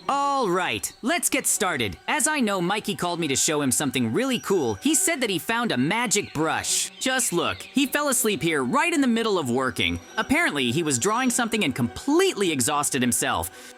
All right, let's get started. As I know, Mikey called me to show him something really cool. He said that he found a magic brush. Just look, he fell asleep here right in the middle of working. Apparently, he was drawing something and completely exhausted himself.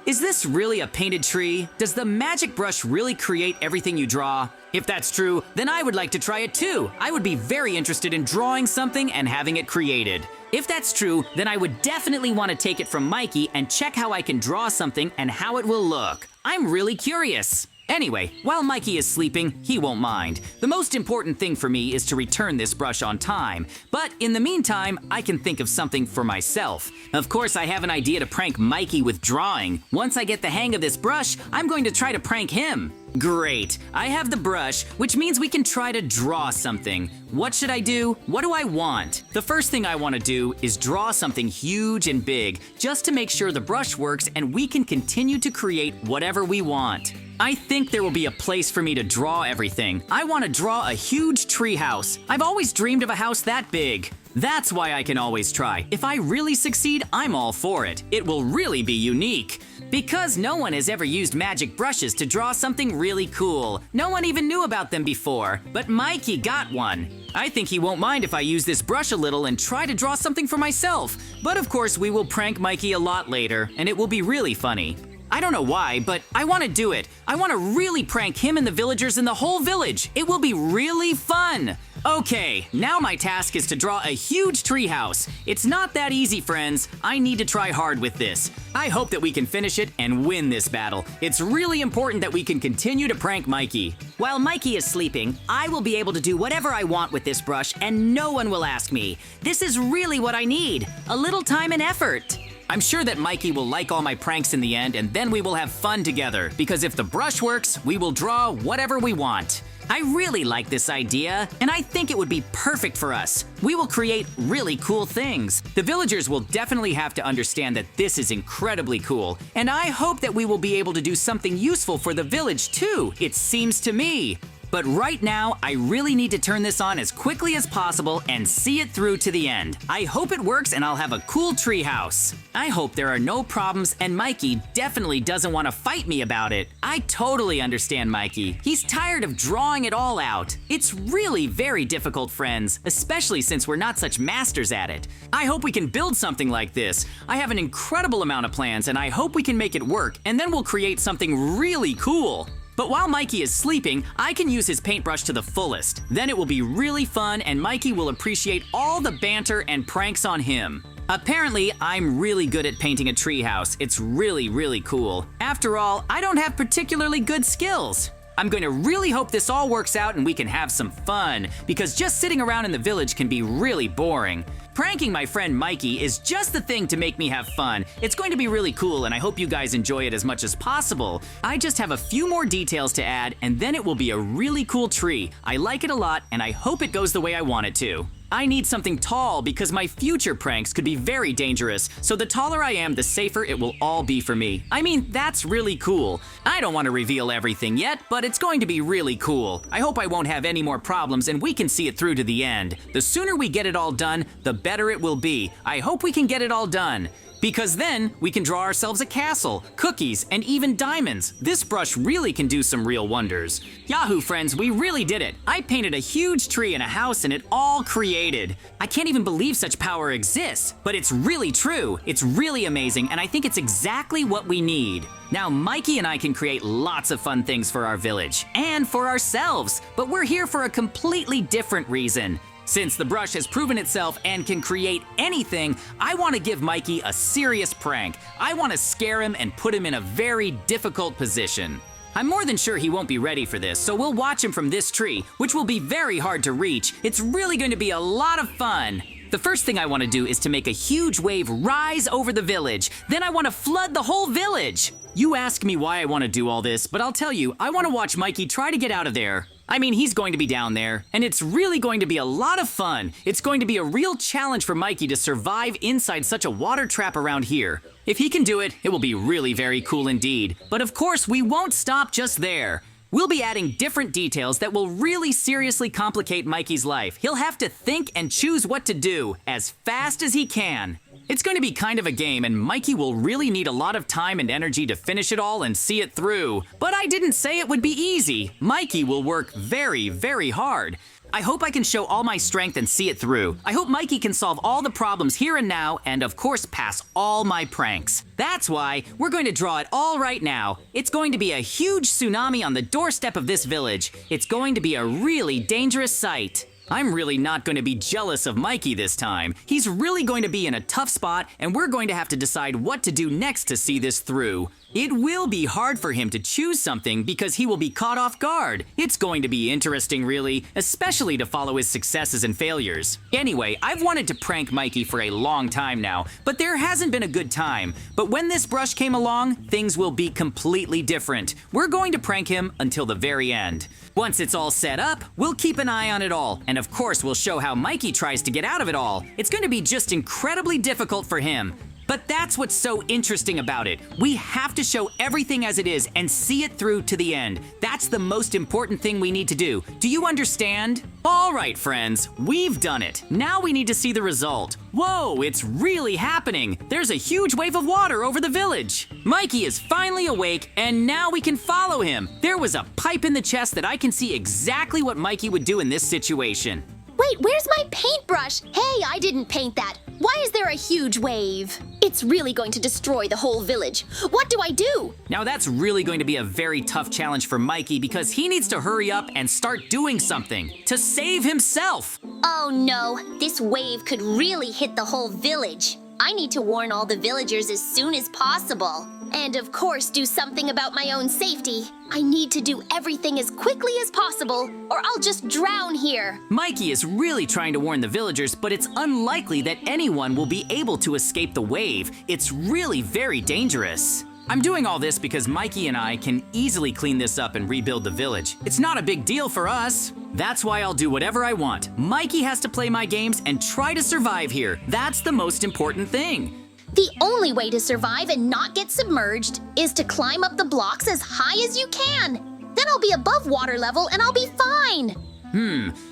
Is this really a painted tree? Does the magic brush really create everything you draw? If that's true, then I would like to try it too. I would be very interested in drawing something and having it created. If that's true, then I would definitely want to take it from Mikey and check how I can draw something and how it will look. I'm really curious. Anyway, while Mikey is sleeping, he won't mind. The most important thing for me is to return this brush on time. But in the meantime, I can think of something for myself. Of course, I have an idea to prank Mikey with drawing. Once I get the hang of this brush, I'm going to try to prank him. Great, I have the brush, which means we can try to draw something. What should I do? What do I want? The first thing I want to do is draw something huge and big, just to make sure the brush works and we can continue to create whatever we want. I think there will be a place for me to draw everything. I want to draw a huge treehouse. I've always dreamed of a house that big. That's why I can always try. If I really succeed, I'm all for it. It will really be unique. Because no one has ever used magic brushes to draw something really cool. No one even knew about them before, but Mikey got one. I think he won't mind if I use this brush a little and try to draw something for myself. But of course, we will prank Mikey a lot later, and it will be really funny. I don't know why, but I want to do it. I want to really prank him and the villagers in the whole village. It will be really fun. Okay, now my task is to draw a huge treehouse. It's not that easy, friends. I need to try hard with this. I hope that we can finish it and win this battle. It's really important that we can continue to prank Mikey. While Mikey is sleeping, I will be able to do whatever I want with this brush and no one will ask me. This is really what I need, a little time and effort. I'm sure that Mikey will like all my pranks in the end and then we will have fun together, because if the brush works, we will draw whatever we want. I really like this idea, and I think it would be perfect for us. We will create really cool things. The villagers will definitely have to understand that this is incredibly cool, and I hope that we will be able to do something useful for the village too, it seems to me. But right now, I really need to turn this on as quickly as possible and see it through to the end. I hope it works and I'll have a cool treehouse. I hope there are no problems and Mikey definitely doesn't want to fight me about it. I totally understand Mikey. He's tired of drawing it all out. It's really very difficult, friends, especially since we're not such masters at it. I hope we can build something like this. I have an incredible amount of plans and I hope we can make it work, and then we'll create something really cool. But while Mikey is sleeping, I can use his paintbrush to the fullest. Then it will be really fun and Mikey will appreciate all the banter and pranks on him. Apparently, I'm really good at painting a treehouse. It's really cool. After all, I don't have particularly good skills. I'm going to really hope this all works out and we can have some fun, because just sitting around in the village can be really boring. Pranking my friend Mikey is just the thing to make me have fun. It's going to be really cool and I hope you guys enjoy it as much as possible. I just have a few more details to add and then it will be a really cool tree. I like it a lot and I hope it goes the way I want it to. I need something tall because my future pranks could be very dangerous, so the taller I am, the safer it will all be for me. I mean, that's really cool. I don't want to reveal everything yet, but it's going to be really cool. I hope I won't have any more problems and we can see it through to the end. The sooner we get it all done, the better it will be. I hope we can get it all done. Because then we can draw ourselves a castle, cookies, and even diamonds. This brush really can do some real wonders. Yahoo, friends, we really did it. I painted a huge tree and a house and it all created. I can't even believe such power exists, but it's really true. It's really amazing, and I think it's exactly what we need. Now, Mikey and I can create lots of fun things for our village and for ourselves, but we're here for a completely different reason. Since the brush has proven itself and can create anything, I want to give Mikey a serious prank. I want to scare him and put him in a very difficult position. I'm more than sure he won't be ready for this, so we'll watch him from this tree, which will be very hard to reach. It's really going to be a lot of fun. The first thing I want to do is to make a huge wave rise over the village. Then I want to flood the whole village. You ask me why I want to do all this, but I'll tell you, I want to watch Mikey try to get out of there. I mean, he's going to be down there, and it's really going to be a lot of fun. It's going to be a real challenge for Mikey to survive inside such a water trap around here. If he can do it, it will be really very cool indeed. But of course, we won't stop just there. We'll be adding different details that will really seriously complicate Mikey's life. He'll have to think and choose what to do as fast as he can. It's going to be kind of a game, and Mikey will really need a lot of time and energy to finish it all and see it through. But I didn't say it would be easy. Mikey will work very, very hard. I hope I can show all my strength and see it through. I hope Mikey can solve all the problems here and now and of course pass all my pranks. That's why we're going to draw it all right now. It's going to be a huge tsunami on the doorstep of this village. It's going to be a really dangerous sight. I'm really not going to be jealous of Mikey this time. He's really going to be in a tough spot, and we're going to have to decide what to do next to see this through. It will be hard for him to choose something because he will be caught off guard. It's going to be interesting, really, especially to follow his successes and failures. Anyway, I've wanted to prank Mikey for a long time now, but there hasn't been a good time. But when this brush came along, things will be completely different. We're going to prank him until the very end. Once it's all set up, we'll keep an eye on it all, and of course we'll show how Mikey tries to get out of it all. It's going to be just incredibly difficult for him. But that's what's so interesting about it. We have to show everything as it is and see it through to the end. That's the most important thing we need to do. Do you understand? All right, friends, we've done it. Now we need to see the result. Whoa, it's really happening. There's a huge wave of water over the village. Mikey is finally awake, and now we can follow him. There was a pipe in the chest that I can see exactly what Mikey would do in this situation. Wait, where's my paintbrush? Hey, I didn't paint that. Why is there a huge wave? It's really going to destroy the whole village. What do I do? Now that's really going to be a very tough challenge for Mikey because he needs to hurry up and start doing something to save himself. Oh no, this wave could really hit the whole village. I need to warn all the villagers as soon as possible. And of course, do something about my own safety. I need to do everything as quickly as possible, or I'll just drown here. Mikey is really trying to warn the villagers, but it's unlikely that anyone will be able to escape the wave. It's really very dangerous. I'm doing all this because Mikey and I can easily clean this up and rebuild the village. It's not a big deal for us. That's why I'll do whatever I want. Mikey has to play my games and try to survive here. That's the most important thing. The only way to survive and not get submerged is to climb up the blocks as high as you can. Then I'll be above water level and I'll be fine.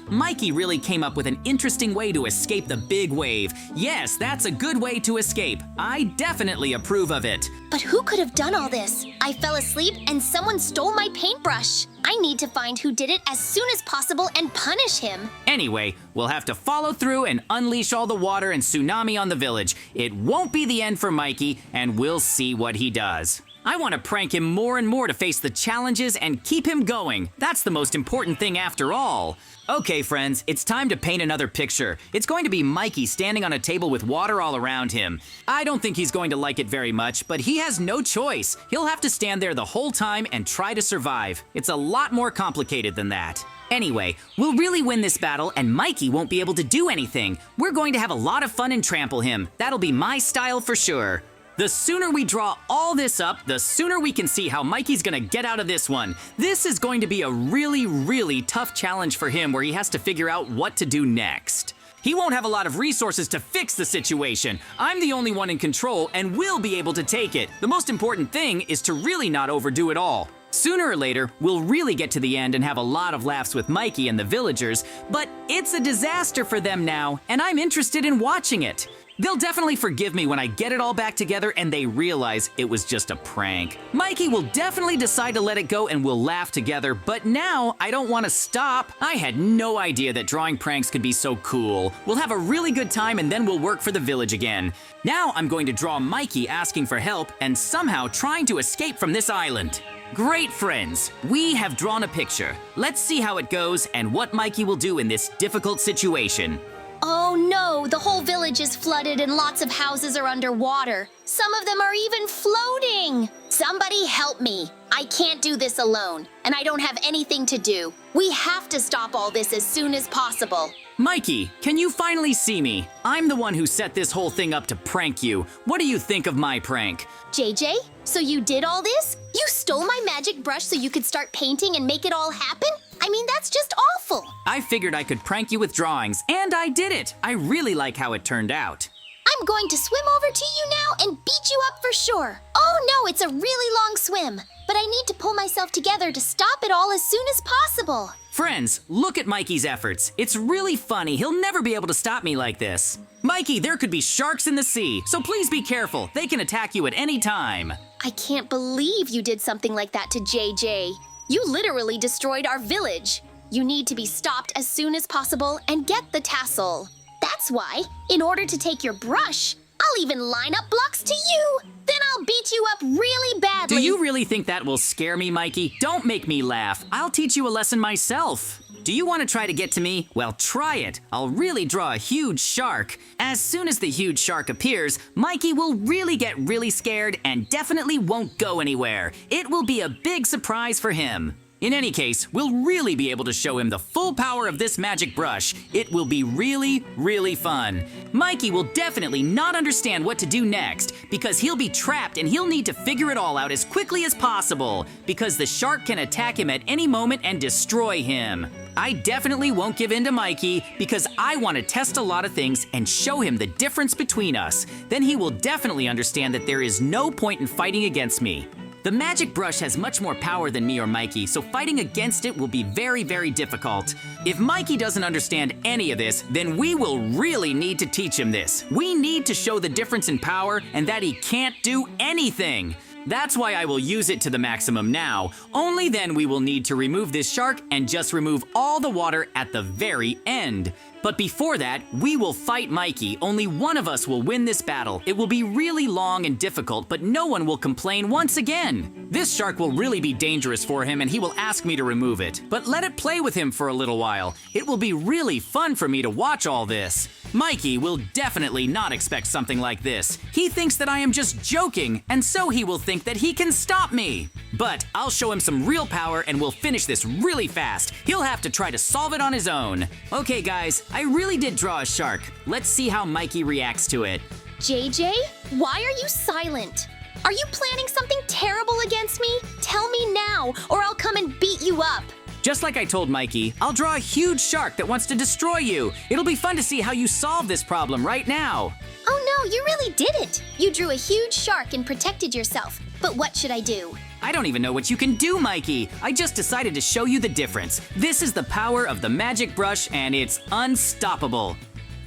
Mikey really came up with an interesting way to escape the big wave. Yes, that's a good way to escape. I definitely approve of it. But who could have done all this? I fell asleep and someone stole my paintbrush. I need to find who did it as soon as possible and punish him. Anyway, we'll have to follow through and unleash all the water and tsunami on the village. It won't be the end for Mikey, and we'll see what he does. I want to prank him more and more to face the challenges and keep him going. That's the most important thing after all. Okay, friends, it's time to paint another picture. It's going to be Mikey standing on a table with water all around him. I don't think he's going to like it very much, but he has no choice. He'll have to stand there the whole time and try to survive. It's a lot more complicated than that. Anyway, we'll really win this battle and Mikey won't be able to do anything. We're going to have a lot of fun and trample him. That'll be my style for sure. The sooner we draw all this up, the sooner we can see how Mikey's gonna get out of this one. This is going to be a really, really tough challenge for him where he has to figure out what to do next. He won't have a lot of resources to fix the situation. I'm the only one in control and will be able to take it. The most important thing is to really not overdo it all. Sooner or later, we'll really get to the end and have a lot of laughs with Mikey and the villagers, but it's a disaster for them now, and I'm interested in watching it. They'll definitely forgive me when I get it all back together and they realize it was just a prank. Mikey will definitely decide to let it go and we'll laugh together, but now I don't want to stop. I had no idea that drawing pranks could be so cool. We'll have a really good time and then we'll work for the village again. Now I'm going to draw Mikey asking for help and somehow trying to escape from this island. Great friends, we have drawn a picture. Let's see how it goes and what Mikey will do in this difficult situation. Oh no, the whole village is flooded and lots of houses are underwater. Some of them are even floating. Somebody help me. I can't do this alone, and I don't have anything to do. We have to stop all this as soon as possible. Mikey, can you finally see me? I'm the one who set this whole thing up to prank you. What do you think of my prank? JJ, so you did all this? You stole my magic brush so you could start painting and make it all happen? I mean, that's just awful. I figured I could prank you with drawings, and I did it. I really like how it turned out. I'm going to swim over to you now and beat you up for sure. Oh no, it's a really long swim. But I need to pull myself together to stop it all as soon as possible. Friends, look at Mikey's efforts. It's really funny. He'll never be able to stop me like this. Mikey, there could be sharks in the sea, so please be careful. They can attack you at any time. I can't believe you did something like that to JJ. You literally destroyed our village. You need to be stopped as soon as possible and get the tassel. That's why, in order to take your brush, I'll even line up blocks to you. Then I'll beat you up really badly. Do you really think that will scare me, Mikey? Don't make me laugh. I'll teach you a lesson myself. Do you want to try to get to me? Well, try it. I'll really draw a huge shark. As soon as the huge shark appears, Mikey will really get really scared and definitely won't go anywhere. It will be a big surprise for him. In any case, we'll really be able to show him the full power of this magic brush. It will be really, really fun. Mikey will definitely not understand what to do next because he'll be trapped and he'll need to figure it all out as quickly as possible because the shark can attack him at any moment and destroy him. I definitely won't give in to Mikey because I want to test a lot of things and show him the difference between us. Then he will definitely understand that there is no point in fighting against me. The magic brush has much more power than me or Mikey, so fighting against it will be very, very difficult. If Mikey doesn't understand any of this, then we will really need to teach him this. We need to show the difference in power and that he can't do anything. That's why I will use it to the maximum now. Only then we will need to remove this shark and just remove all the water at the very end. But before that, we will fight Mikey. Only one of us will win this battle. It will be really long and difficult, but no one will complain once again. This shark will really be dangerous for him and he will ask me to remove it. But let it play with him for a little while. It will be really fun for me to watch all this. Mikey will definitely not expect something like this. He thinks that I am just joking, and so he will think that he can stop me. But I'll show him some real power and we'll finish this really fast. He'll have to try to solve it on his own. Okay guys, I really did draw a shark. Let's see how Mikey reacts to it. JJ, why are you silent? Are you planning something terrible against me? Tell me now, or I'll come and beat you up. Just like I told Mikey, I'll draw a huge shark that wants to destroy you. It'll be fun to see how you solve this problem right now. Oh no, you really did it. You drew a huge shark and protected yourself. But what should I do? I don't even know what you can do, Mikey. I just decided to show you the difference. This is the power of the magic brush and it's unstoppable.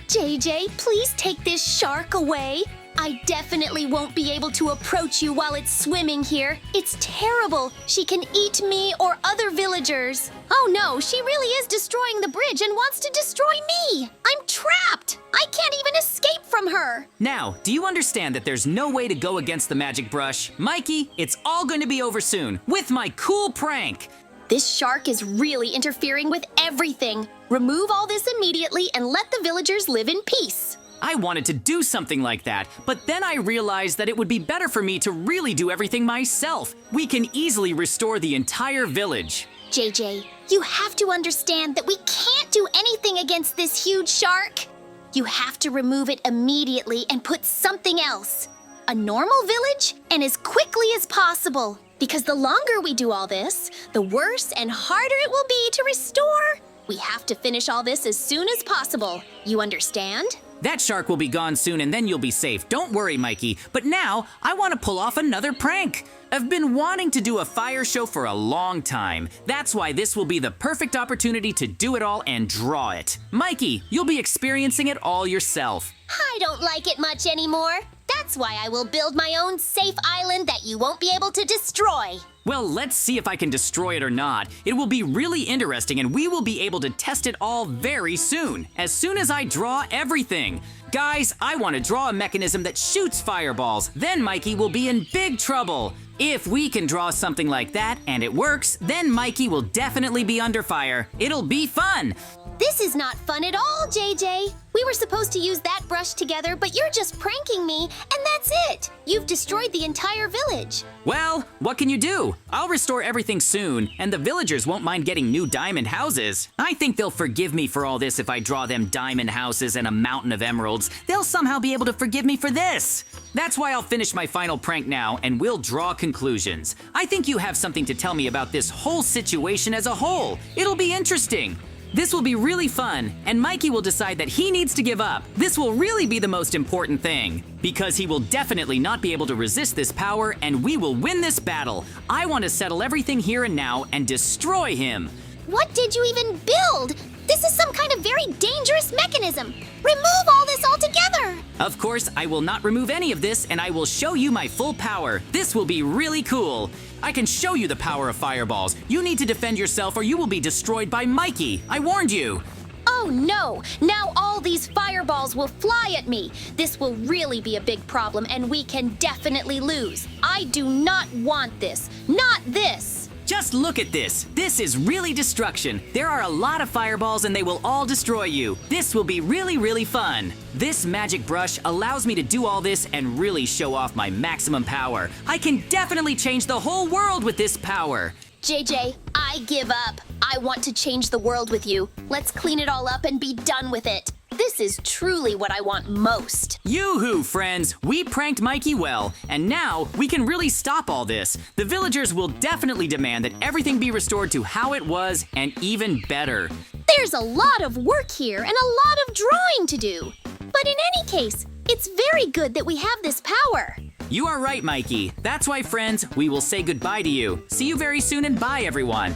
JJ, please take this shark away. I definitely won't be able to approach you while it's swimming here. It's terrible. She can eat me or other villagers. Oh no, she really is destroying the bridge and wants to destroy me. I'm trapped. I can't even escape from her. Now, do you understand that there's no way to go against the magic brush? Mikey, it's all going to be over soon with my cool prank. This shark is really interfering with everything. Remove all this immediately and let the villagers live in peace. I wanted to do something like that, but then I realized that it would be better for me to really do everything myself. We can easily restore the entire village. JJ, you have to understand that we can't do anything against this huge shark. You have to remove it immediately and put something else. A normal village and as quickly as possible. Because the longer we do all this, the worse and harder it will be to restore. We have to finish all this as soon as possible. You understand? That shark will be gone soon and then you'll be safe. Don't worry, Mikey. But now, I want to pull off another prank. I've been wanting to do a fire show for a long time. That's why this will be the perfect opportunity to do it all and draw it. Mikey, you'll be experiencing it all yourself. I don't like it much anymore. That's why I will build my own safe island that you won't be able to destroy. Well, let's see if I can destroy it or not. It will be really interesting and we will be able to test it all very soon as I draw everything. Guys, I want to draw a mechanism that shoots fireballs. Then Mikey will be in big trouble. If we can draw something like that and it works, then Mikey will definitely be under fire. It'll be fun. This is not fun at all, JJ. We were supposed to use that brush together, but you're just pranking me, and that's it. You've destroyed the entire village. Well, what can you do? I'll restore everything soon, and the villagers won't mind getting new diamond houses. I think they'll forgive me for all this if I draw them diamond houses and a mountain of emeralds. They'll somehow be able to forgive me for this. That's why I'll finish my final prank now, and we'll draw conclusions. I think you have something to tell me about this whole situation as a whole. It'll be interesting. This will be really fun, and Mikey will decide that he needs to give up. This will really be the most important thing, because he will definitely not be able to resist this power, and we will win this battle. I want to settle everything here and now and destroy him. What did you even build? This is some kind of very dangerous mechanism. Remove all this altogether. Of course, I will not remove any of this, and I will show you my full power. This will be really cool. I can show you the power of fireballs. You need to defend yourself or you will be destroyed by Mikey. I warned you. Oh no! Now all these fireballs will fly at me. This will really be a big problem and we can definitely lose. I do not want this. Not this! Just look at this. This is really destruction. There are a lot of fireballs and they will all destroy you. This will be really fun. This magic brush allows me to do all this and really show off my maximum power. I can definitely change the whole world with this power. JJ, I give up. I want to change the world with you. Let's clean it all up and be done with it. This is truly what I want most. Yoo-hoo, friends! We pranked Mikey well, and now we can really stop all this. The villagers will definitely demand that everything be restored to how it was, and even better. There's a lot of work here and a lot of drawing to do. But in any case, it's very good that we have this power. You are right, Mikey. That's why, friends, we will say goodbye to you. See you very soon and bye, everyone.